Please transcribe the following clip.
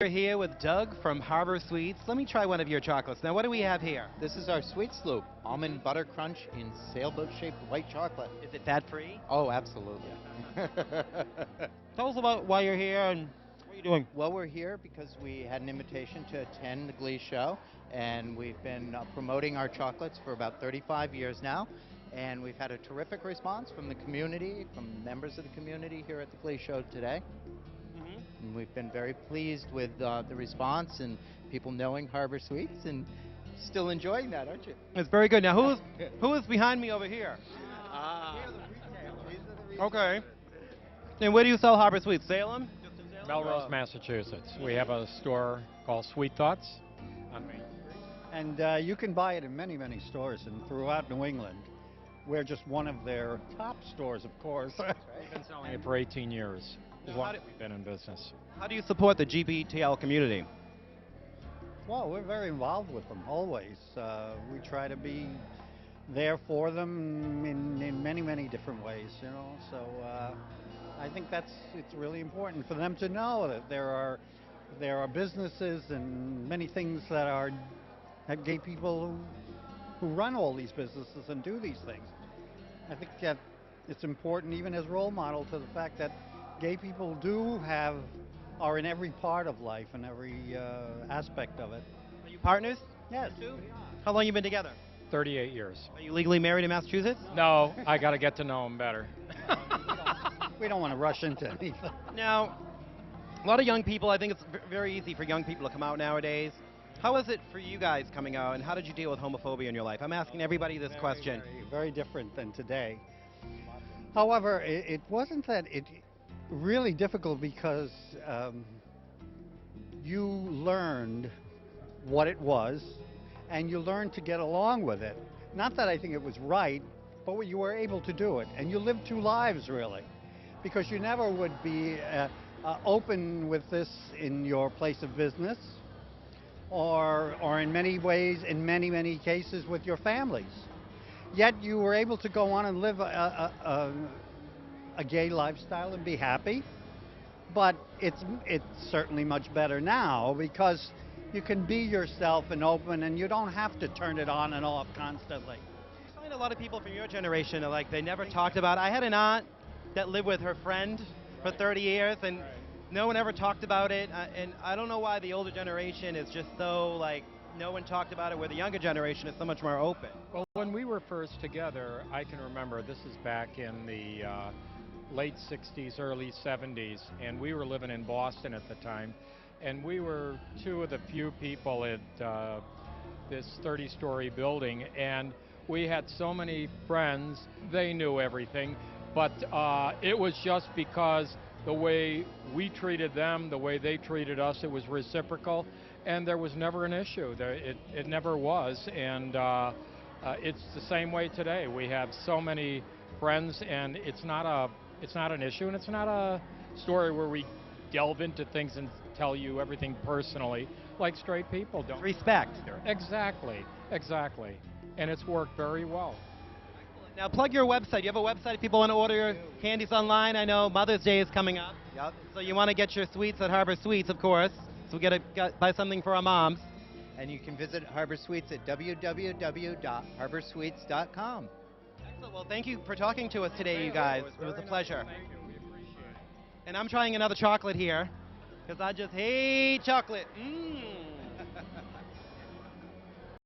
are here with Doug from Harbor Sweets. Let me try one of your chocolates. Now, what do we have here? This is our Sweet Sloop, almond butter crunch in sailboat-shaped white chocolate. Is it fat-free? Oh, absolutely. Tell us about why you're here and what you're doing. Well, we're here because we had an invitation to attend the Glee show, and we've been promoting our chocolates for about 35 years now, and we've had a terrific response from the community, from members of the community here at the Glee show today. And we've been very pleased with the response and people knowing Harbor Sweets and still enjoying that, aren't you? It's very good. Now, who is behind me over here? Okay. And where do you sell Harbor Sweets? Salem? Melrose, Massachusetts. We have a store called Sweet Thoughts on Main Street. And you can buy it in many, many stores and throughout New England. We're just one of their top stores, of course. We've been selling it for 18 years. As long as we've been in business. How do you support the GBTL community? Well, we're very involved with them, always. We try to be there for them in many, many different ways, you know. So I think it's really important for them to know that there are businesses and many things that gay people who run all these businesses and do these things. I think that it's important even as role model to the fact that gay people are in every part of life and every aspect of it. Are you partners? Yes. How long you been together? 38 years. Are you legally married in Massachusetts? No, I got to get to know them better. We don't want to rush into anything. Now, a lot of young people, I think it's very easy for young people to come out nowadays. How is it for you guys coming out, and how did you deal with homophobia in your life? I'm asking everybody this question. Very different than today. However, it wasn't that really difficult because you learned what it was and you learned to get along with it. Not that I think it was right, but you were able to do it. And you lived two lives, really, because you never would be open with this in your place of business or in many ways, in many, many cases, with your families. Yet you were able to go on and live a gay lifestyle and be happy, but it's certainly much better now because you can be yourself and open, and you don't have to turn it on and off constantly. I find a lot of people from your generation are like they never talked about it. I had an aunt that lived with her friend for 30 years, and no one ever talked about it. And I don't know why the older generation is just so like no one talked about it, where the younger generation is so much more open. Well, when we were first together, I can remember this is back in the late 60s, early 70s, and we were living in Boston at the time, and we were two of the few people at this 30-story building, and we had so many friends. They knew everything, but it was just because the way we treated them, the way they treated us, it was reciprocal, and there was never an issue. It never was, and it's the same way today. We have so many friends, and it's not an issue, and it's not a story where we delve into things and tell you everything personally, like straight people don't. Respect. Exactly, exactly. And it's worked very well. Now plug your website. You have a website if people want to order your candies online. I know Mother's Day is coming up. Yep. So you want to get your sweets at Harbor Sweets, of course. So we got to buy something for our moms. And you can visit Harbor Sweets at www.harborsweets.com. Excellent. Well, thank you for talking to us today, you guys. It was a pleasure. Thank you. We appreciate it. And I'm trying another chocolate here because I just hate chocolate. Mmm.